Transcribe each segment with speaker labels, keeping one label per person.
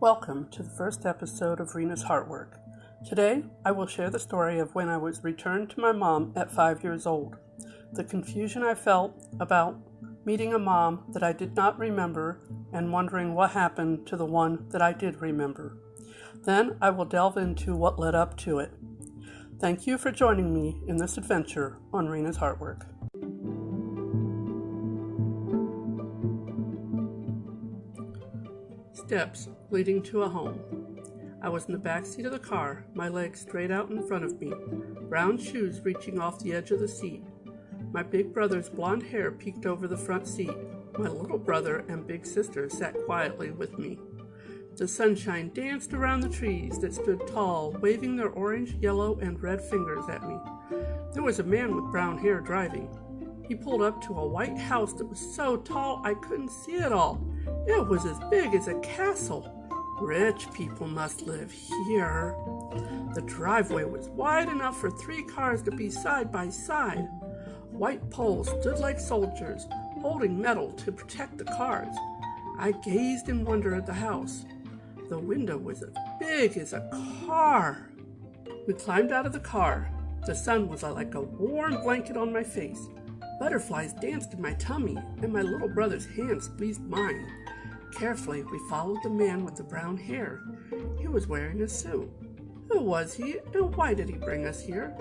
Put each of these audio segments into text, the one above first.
Speaker 1: Welcome to the first episode of Rena's Heartwork. Today, I will share the story of when I was returned to my mom at 5 years old. The confusion I felt about meeting a mom that I did not remember and wondering what happened to the one that I did remember. Then I will delve into what led up to it. Thank you for joining me in this adventure on Rena's Heartwork. Steps leading to a home. I was in the back seat of the car, my legs straight out in front of me, brown shoes reaching off the edge of the seat. My big brother's blonde hair peeked over the front seat. My little brother and big sister sat quietly with me. The sunshine danced around the trees that stood tall, waving their orange, yellow, and red fingers at me. There was a man with brown hair driving. He pulled up to a white house that was so tall I couldn't see it all. It was as big as a castle. Rich people must live here. The driveway was wide enough for 3 cars to be side by side. White poles stood like soldiers, holding metal to protect the cars. I gazed in wonder at the house. The window was as big as a car. We climbed out of the car. The sun was like a warm blanket on my face. Butterflies danced in my tummy, and my little brother's hand squeezed mine. Carefully, we followed the man with the brown hair. He was wearing a suit. Who was he, and why did he bring us here?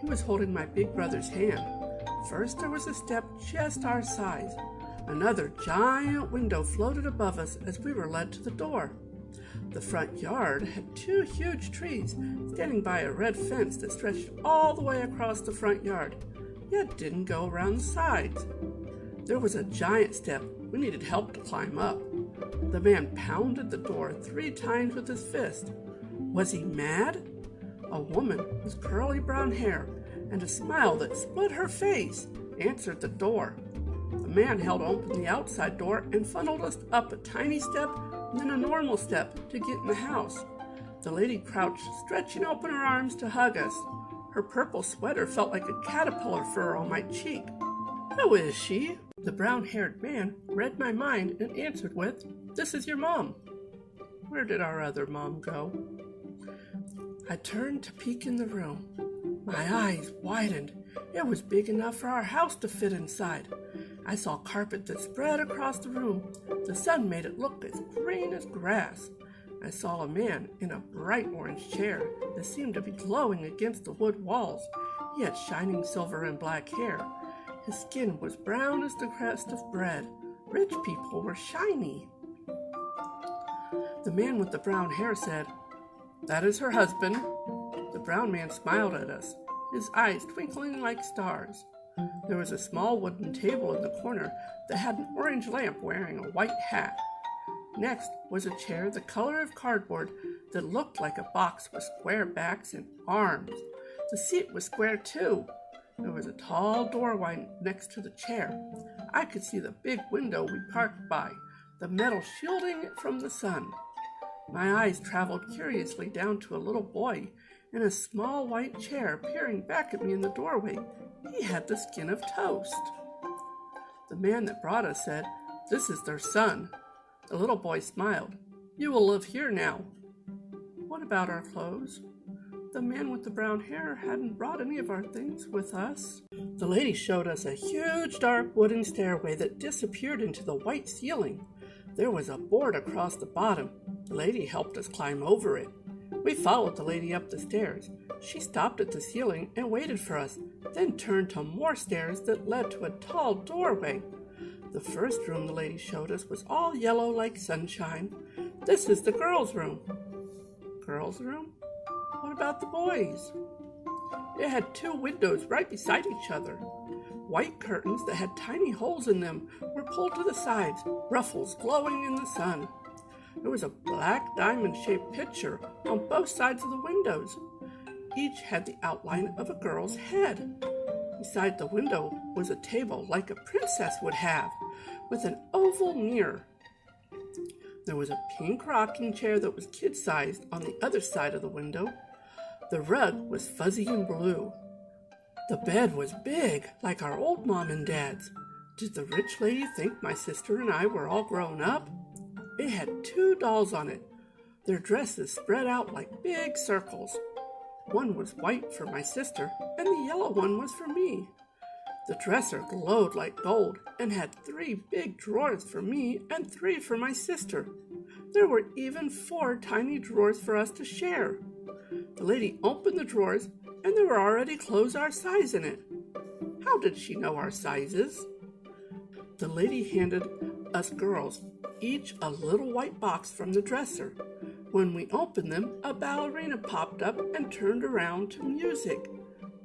Speaker 1: He was holding my big brother's hand. First, there was a step just our size. Another giant window floated above us as we were led to the door. The front yard had 2 huge trees standing by a red fence that stretched all the way across the front yard, yet didn't go around the sides. There was a giant step we needed help to climb up. The man pounded the door 3 times with his fist. Was he mad? A woman with curly brown hair and a smile that split her face answered the door. The man held open the outside door and funneled us up a tiny step and then a normal step to get in the house. The lady crouched, stretching open her arms to hug us. Her purple sweater felt like a caterpillar fur on my cheek. Who is she? The brown-haired man read my mind and answered with, "This is your mom." Where did our other mom go? I turned to peek in the room. My eyes widened. It was big enough for our house to fit inside. I saw carpet that spread across the room. The sun made it look as green as grass. I saw a man in a bright orange chair that seemed to be glowing against the wood walls. He had shining silver and black hair. His skin was brown as the crust of bread. Rich people were shiny. The man with the brown hair said, "That is her husband." The brown man smiled at us, his eyes twinkling like stars. There was a small wooden table in the corner that had an orange lamp wearing a white hat. Next was a chair the color of cardboard that looked like a box with square backs and arms. The seat was square too. There was a tall doorway next to the chair. I could see the big window we parked by, the metal shielding it from the sun. My eyes traveled curiously down to a little boy in a small white chair peering back at me in the doorway. He had the skin of toast. The man that brought us said, "This is their son." The little boy smiled. "You will live here now." What about our clothes? The man with the brown hair hadn't brought any of our things with us. The lady showed us a huge dark wooden stairway that disappeared into the white ceiling. There was a board across the bottom. The lady helped us climb over it. We followed the lady up the stairs. She stopped at the ceiling and waited for us, then turned to more stairs that led to a tall doorway. The first room the lady showed us was all yellow like sunshine. "This is the girls' room." Girls' room? What about the boys? It had 2 windows right beside each other. White curtains that had tiny holes in them were pulled to the sides, ruffles glowing in the sun. There was a black diamond-shaped picture on both sides of the windows. Each had the outline of a girl's head. Beside the window was a table like a princess would have, with an oval mirror. There was a pink rocking chair that was kid-sized on the other side of the window. The rug was fuzzy and blue. The bed was big, like our old mom and dad's. Did the rich lady think my sister and I were all grown up? It had 2 dolls on it, Their dresses spread out like big circles. One was white for my sister, and the yellow one was for me. The dresser glowed like gold and had 3 big drawers for me and 3 for my sister. There were even 4 tiny drawers for us to share. The lady opened the drawers, and there were already clothes our size in it. How did she know our sizes? The lady handed us girls each a little white box from the dresser. When we opened them, a ballerina popped up and turned around to music.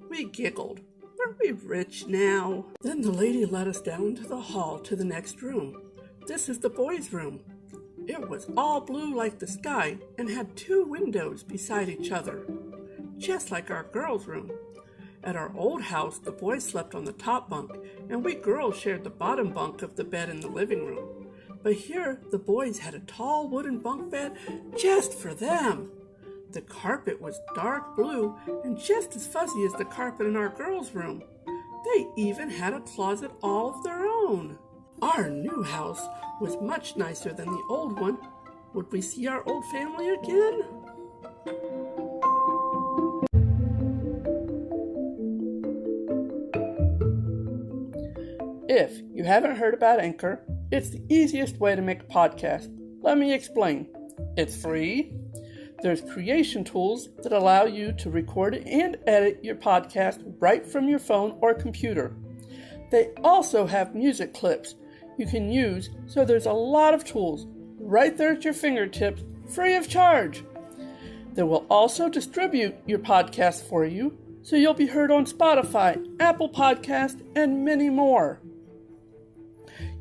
Speaker 1: We giggled. Are we rich now? Then the lady led us down to the hall to the next room. This is the boys' room. It was all blue like the sky and had 2 windows beside each other, just like our girls' room. At our old house, the boys slept on the top bunk, and we girls shared the bottom bunk of the bed in the living room. But here, the boys had a tall wooden bunk bed just for them. The carpet was dark blue and just as fuzzy as the carpet in our girls' room. They even had a closet all of their own. Our new house was much nicer than the old one. Would we see our old family again? If you haven't heard about Anchor, it's the easiest way to make a podcast. Let me explain. It's free. There's creation tools that allow you to record and edit your podcast right from your phone or computer. They also have music clips you can use, so there's a lot of tools right there at your fingertips, free of charge. They will also distribute your podcast for you, so you'll be heard on Spotify, Apple Podcasts, and many more.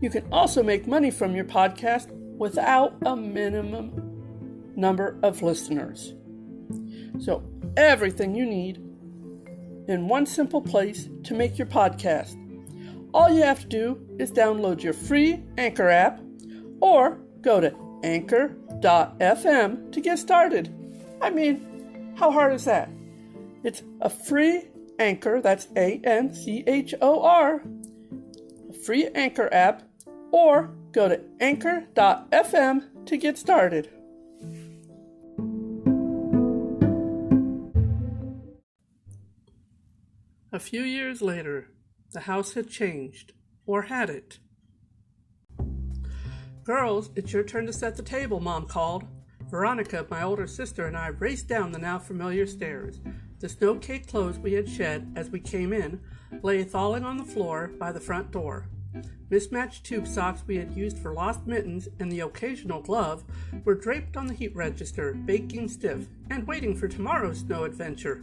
Speaker 1: You can also make money from your podcast without a minimum number of listeners. So everything you need in one simple place to make your podcast. All you have to do is download your free Anchor app or go to anchor.fm to get started. I mean, how hard is that? It's a free Anchor, that's ANCHOR, a free Anchor app, or go to anchor.fm to get started. A few years later, the house had changed, or had it? Girls, it's your turn to set the table, Mom called. Veronica, my older sister, and I raced down the now familiar stairs. The snow-caked clothes we had shed as we came in lay thawing on the floor by the front door. Mismatched tube socks we had used for lost mittens and the occasional glove were draped on the heat register, baking stiff, and waiting for tomorrow's snow adventure.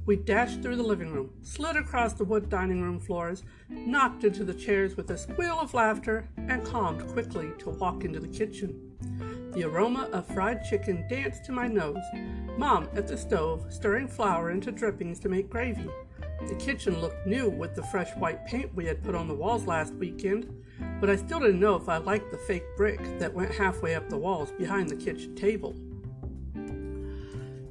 Speaker 1: We dashed through the living room, slid across the wood dining room floors, knocked into the chairs with a squeal of laughter, and calmed quickly to walk into the kitchen. The aroma of fried chicken danced to my nose. Mom at the stove, stirring flour into drippings to make gravy. The kitchen looked new with the fresh white paint we had put on the walls last weekend, but I still didn't know if I liked the fake brick that went halfway up the walls behind the kitchen table.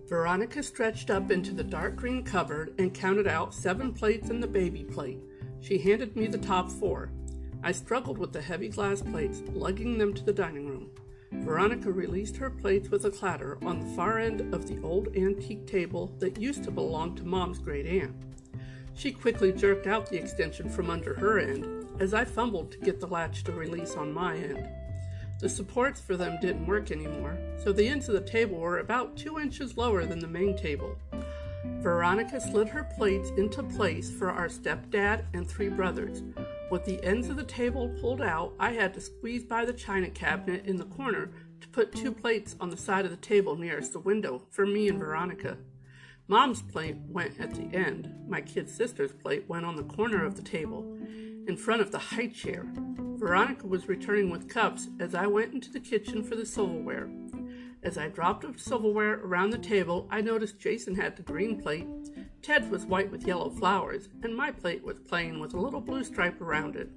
Speaker 1: Veronica stretched up into the dark green cupboard and counted out 7 plates and the baby plate. She handed me the top 4. I struggled with the heavy glass plates, lugging them to the dining room. Veronica released her plates with a clatter on the far end of the old antique table that used to belong to Mom's great aunt. She quickly jerked out the extension from under her end as I fumbled to get the latch to release on my end. The supports for them didn't work anymore, so the ends of the table were about 2 inches lower than the main table. Veronica slid her plates into place for our stepdad and 3 brothers. With the ends of the table pulled out, I had to squeeze by the china cabinet in the corner to put 2 plates on the side of the table nearest the window for me and Veronica. Mom's plate went at the end. My kid sister's plate went on the corner of the table, in front of the high chair. Veronica was returning with cups as I went into the kitchen for the silverware. As I dropped the silverware around the table, I noticed Jason had the green plate, Ted's was white with yellow flowers, and my plate was plain with a little blue stripe around it.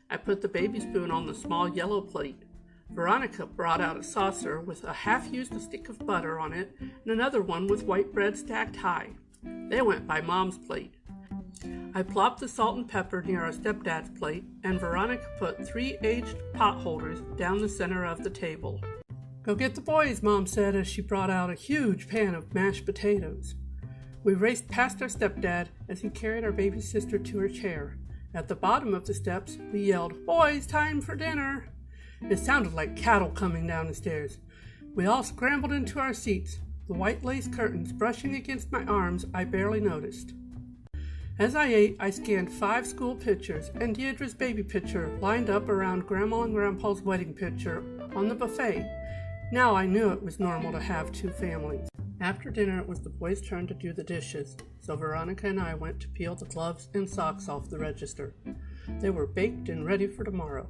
Speaker 1: I put the baby spoon on the small yellow plate. Veronica brought out a saucer with a half-used stick of butter on it and another one with white bread stacked high. They went by Mom's plate. I plopped the salt and pepper near our stepdad's plate, and Veronica put 3 aged pot holders down the center of the table. "Go get the boys," Mom said as she brought out a huge pan of mashed potatoes. We raced past our stepdad as he carried our baby sister to her chair. At the bottom of the steps, we yelled, "Boys, time for dinner!" It sounded like cattle coming down the stairs. We all scrambled into our seats, the white lace curtains brushing against my arms I barely noticed. As I ate, I scanned 5 school pictures and Deirdre's baby picture lined up around Grandma and Grandpa's wedding picture on the buffet. Now I knew it was normal to have 2 families. After dinner, it was the boys' turn to do the dishes, so Veronica and I went to peel the gloves and socks off the register. They were baked and ready for tomorrow.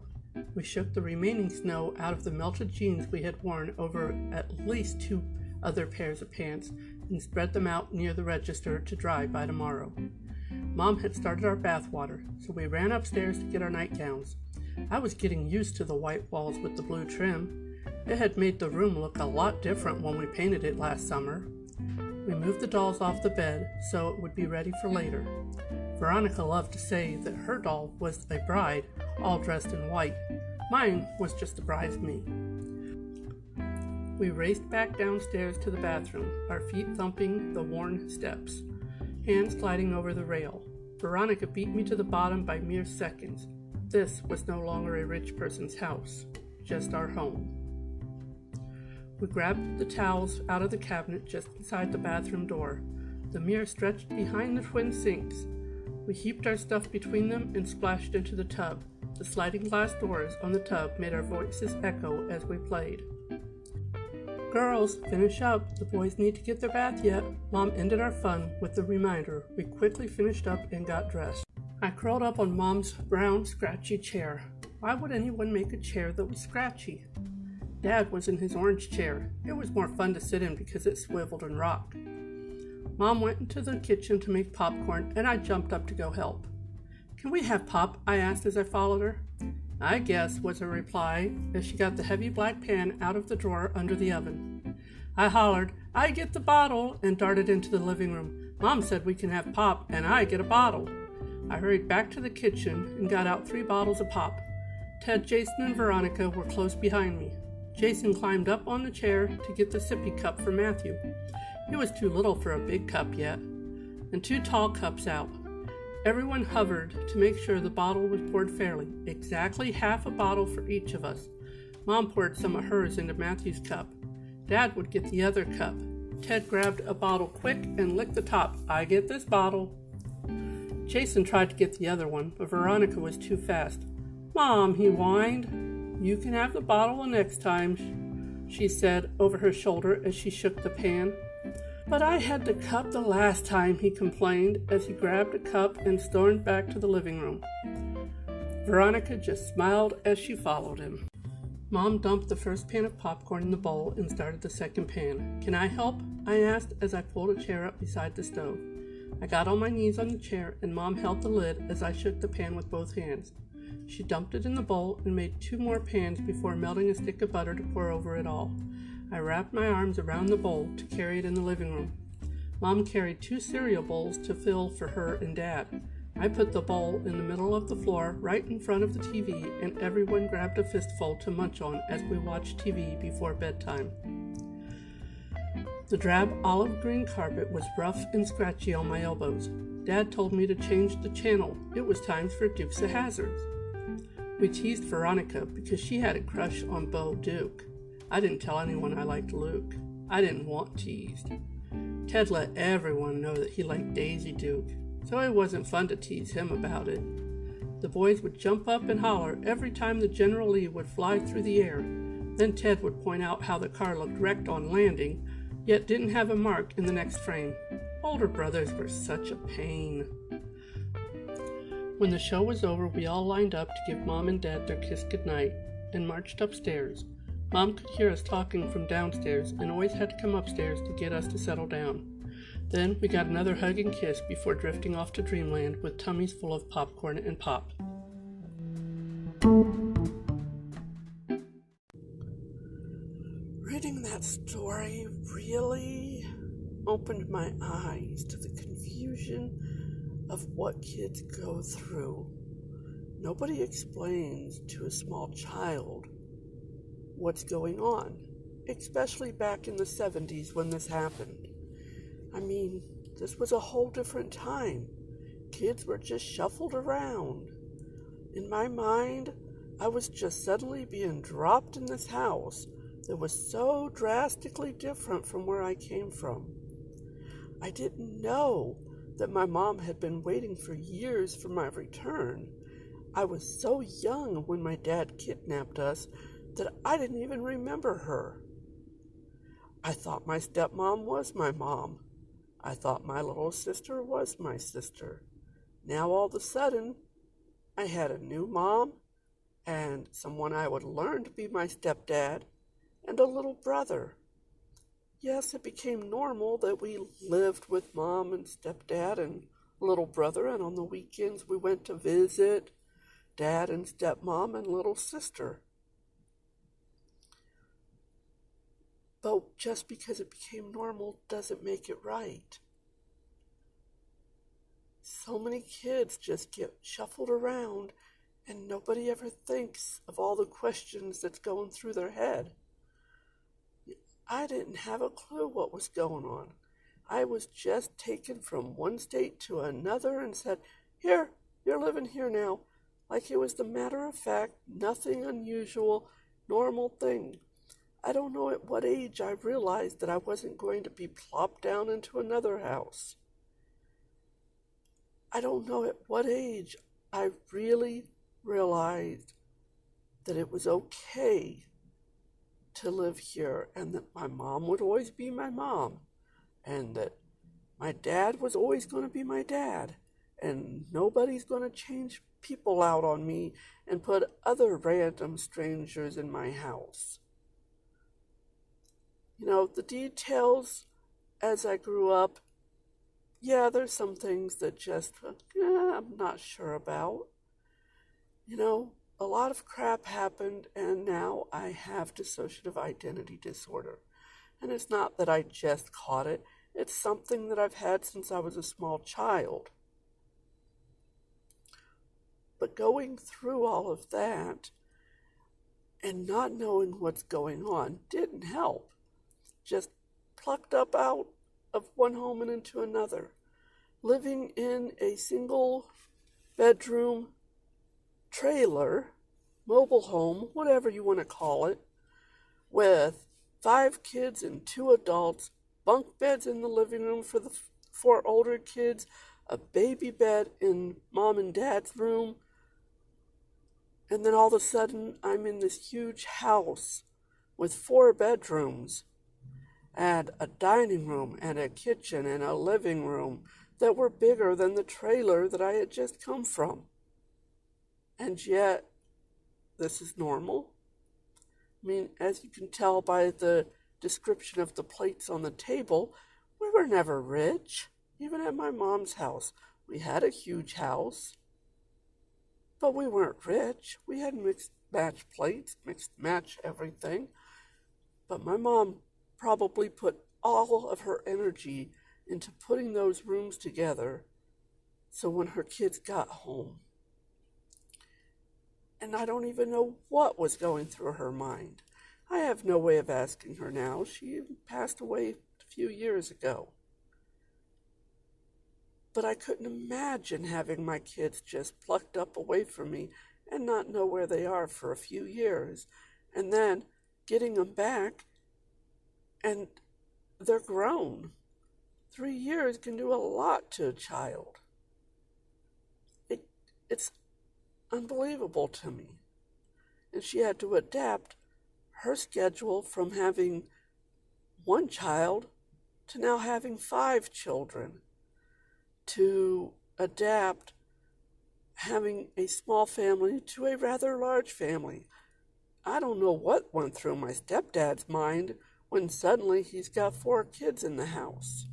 Speaker 1: We shook the remaining snow out of the melted jeans we had worn over at least 2 other pairs of pants and spread them out near the register to dry by tomorrow. Mom had started our bath water, so we ran upstairs to get our nightgowns. I was getting used to the white walls with the blue trim. It had made the room look a lot different when we painted it last summer. We moved the dolls off the bed so it would be ready for later. Veronica loved to say that her doll was a bride, all dressed in white. Mine was just a bridesmaid. We raced back downstairs to the bathroom, our feet thumping the worn steps, hands gliding over the rail. Veronica beat me to the bottom by mere seconds. This was no longer a rich person's house, just our home. We grabbed the towels out of the cabinet just inside the bathroom door. The mirror stretched behind the twin sinks. We heaped our stuff between them and splashed into the tub. The sliding glass doors on the tub made our voices echo as we played. "Girls, finish up. The boys need to get their bath yet." Mom ended our fun with the reminder. We quickly finished up and got dressed. I curled up on Mom's brown, scratchy chair. Why would anyone make a chair that was scratchy? Dad was in his orange chair. It was more fun to sit in because it swiveled and rocked. Mom went into the kitchen to make popcorn, and I jumped up to go help. "Can we have pop?" I asked as I followed her. "I guess," was her reply as she got the heavy black pan out of the drawer under the oven. I hollered, "I get the bottle," and darted into the living room. Mom said we can have pop, and I get a bottle. I hurried back to the kitchen and got out 3 bottles of pop. Ted, Jason, and Veronica were close behind me. Jason climbed up on the chair to get the sippy cup for Matthew. He was too little for a big cup yet, and 2 tall cups out. Everyone hovered to make sure the bottle was poured fairly, exactly half a bottle for each of us. Mom poured some of hers into Matthew's cup. Dad would get the other cup. Ted grabbed a bottle quick and licked the top. "I get this bottle." Jason tried to get the other one, but Veronica was too fast. "Mom," he whined. "You can have the bottle the next time," she said over her shoulder as she shook the pan. "But I had the cup the last time," he complained as he grabbed a cup and stormed back to the living room. Veronica just smiled as she followed him. Mom dumped the first pan of popcorn in the bowl and started the second pan. "Can I help?" I asked as I pulled a chair up beside the stove. I got on my knees on the chair and Mom held the lid as I shook the pan with both hands. She dumped it in the bowl and made 2 more pans before melting a stick of butter to pour over it all. I wrapped my arms around the bowl to carry it in the living room. Mom carried 2 cereal bowls to fill for her and Dad. I put the bowl in the middle of the floor right in front of the TV, and everyone grabbed a fistful to munch on as we watched TV before bedtime. The drab olive green carpet was rough and scratchy on my elbows. Dad told me to change the channel. It was time for Dukes of Hazzards. We teased Veronica because she had a crush on Bo Duke. I didn't tell anyone I liked Luke. I didn't want teased. Ted let everyone know that he liked Daisy Duke, so it wasn't fun to tease him about it. The boys would jump up and holler every time the General Lee would fly through the air. Then Ted would point out how the car looked wrecked on landing, yet didn't have a mark in the next frame. Older brothers were such a pain. When the show was over, we all lined up to give Mom and Dad their kiss goodnight and marched upstairs. Mom could hear us talking from downstairs and always had to come upstairs to get us to settle down. Then we got another hug and kiss before drifting off to dreamland with tummies full of popcorn and pop. Reading that story really opened my eyes to the confusion of what kids go through. Nobody explains to a small child what's going on, especially back in the 70s when this happened. I mean, this was a whole different time. Kids were just shuffled around. In my mind, I was just suddenly being dropped in this house that was so drastically different from where I came from. I didn't know that my mom had been waiting for years for my return. I was so young when my dad kidnapped us that I didn't even remember her. I thought my stepmom was my mom. I thought my little sister was my sister. Now all of a sudden, I had a new mom and someone I would learn to be my stepdad and a little brother. Yes, it became normal that we lived with mom and stepdad and little brother, and on the weekends we went to visit dad and stepmom and little sister. But just because it became normal doesn't make it right. So many kids just get shuffled around and nobody ever thinks of all the questions that's going through their head. I didn't have a clue what was going on. I was just taken from one state to another and said, "Here, you're living here now," like it was the matter of fact, nothing unusual, normal thing. I don't know at what age I realized that I wasn't going to be plopped down into another house. I don't know at what age I really realized that it was okay to live here and that my mom would always be my mom and that my dad was always going to be my dad and nobody's going to change people out on me and put other random strangers in my house. You know, the details as I grew up, yeah, there's some things that just, I'm not sure about. You know, a lot of crap happened, and now I have dissociative identity disorder. And it's not that I just caught it, it's something that I've had since I was a small child. But going through all of that and not knowing what's going on didn't help. Just plucked up out of one home and into another, living in a single bedroom trailer, mobile home, whatever you want to call it, with 5 kids and 2 adults, bunk beds in the living room for the 4 older kids, a baby bed in mom and dad's room, and then all of a sudden I'm in this huge house with 4 bedrooms and a dining room and a kitchen and a living room that were bigger than the trailer that I had just come from. And yet, this is normal. I mean, as you can tell by the description of the plates on the table, we were never rich. Even at my mom's house, we had a huge house. But we weren't rich. We had mixed match plates, mixed match everything. But my mom probably put all of her energy into putting those rooms together so when her kids got home. And I don't even know what was going through her mind. I have no way of asking her now. She passed away a few years ago. But I couldn't imagine having my kids just plucked up away from me and not know where they are for a few years. And then getting them back and they're grown. 3 years can do a lot to a child. It's unbelievable to me. And she had to adapt her schedule from having 1 child to now having 5 children, to adapt having a small family to a rather large family. I don't know what went through my stepdad's mind when suddenly he's got 4 kids in the house.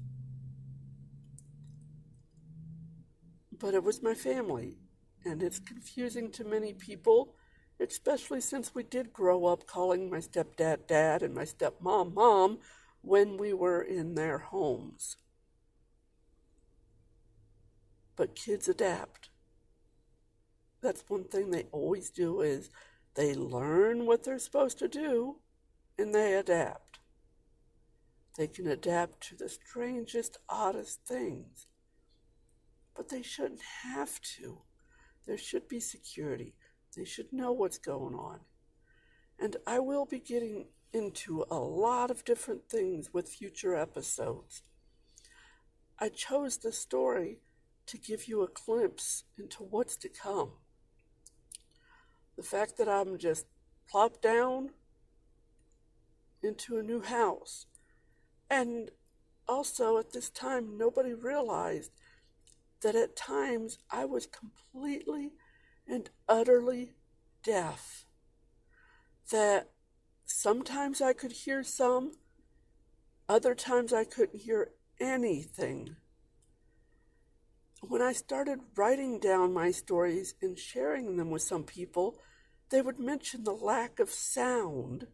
Speaker 1: But it was my family, and it's confusing to many people, especially since we did grow up calling my stepdad dad and my stepmom mom when we were in their homes. But kids adapt. That's one thing they always do, is they learn what they're supposed to do and they adapt. They can adapt to the strangest, oddest things. But they shouldn't have to. There should be security. They should know what's going on. And I will be getting into a lot of different things with future episodes. I chose this story to give you a glimpse into what's to come. The fact that I'm just plopped down into a new house. And also at this time, nobody realized that at times I was completely and utterly deaf. That sometimes I could hear some, other times I couldn't hear anything. When I started writing down my stories and sharing them with some people, they would mention the lack of sound,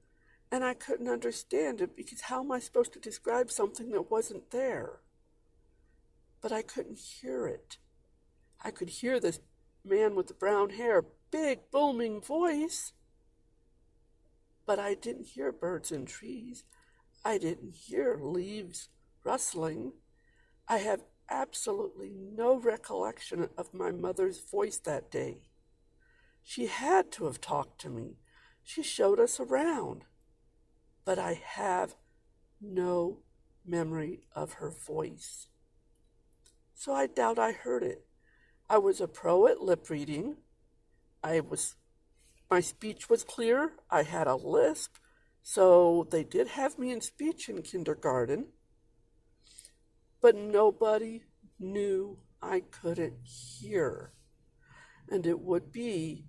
Speaker 1: and I couldn't understand it because how am I supposed to describe something that wasn't there? But I couldn't hear it. I could hear this man with the brown hair, big booming voice, but I didn't hear birds and trees. I didn't hear leaves rustling. I have absolutely no recollection of my mother's voice that day. She had to have talked to me. She showed us around. But I have no memory of her voice. So I doubt I heard it. I was a pro at lip reading. My speech was clear. I had a lisp. So they did have me in speech in kindergarten. But nobody knew I couldn't hear. And it would be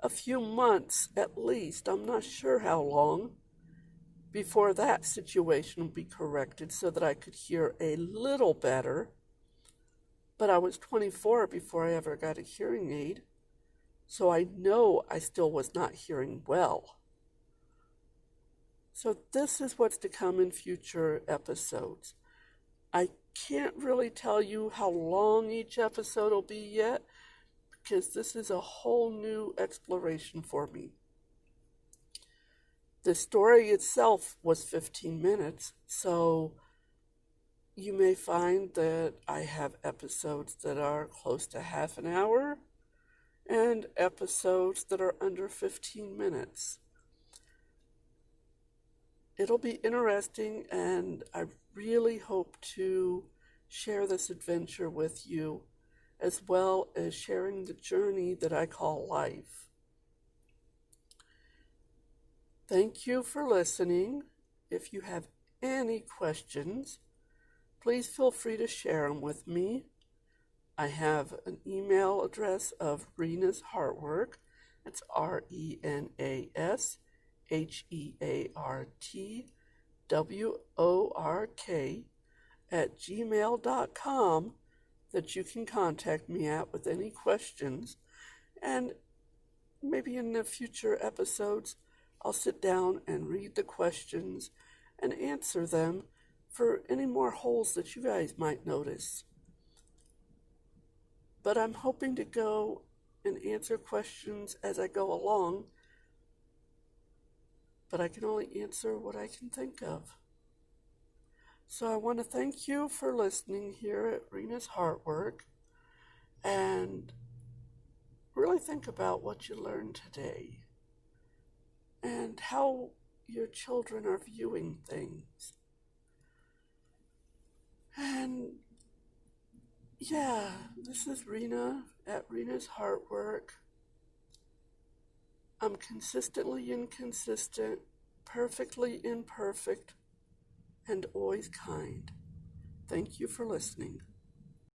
Speaker 1: a few months at least, I'm not sure how long, before that situation would be corrected so that I could hear a little better. But I was 24 before I ever got a hearing aid, so I know I still was not hearing well. So this is what's to come in future episodes. I can't really tell you how long each episode will be yet, because this is a whole new exploration for me. The story itself was 15 minutes, so you may find that I have episodes that are close to half an hour and episodes that are under 15 minutes. It'll be interesting, and I really hope to share this adventure with you, as well as sharing the journey that I call life. Thank you for listening. If you have any questions, please feel free to share them with me. I have an email address of Rena's Heartwork. It's RENASHEARTWORK @gmail.com that you can contact me at with any questions. And maybe in the future episodes, I'll sit down and read the questions and answer them for any more holes that you guys might notice. But I'm hoping to go and answer questions as I go along, but I can only answer what I can think of. So I want to thank you for listening here at Rena's Heartwork, and really think about what you learned today and how your children are viewing things. And yeah, this is Rena at Rena's Heartwork. I'm consistently inconsistent, perfectly imperfect, and always kind. Thank you for listening.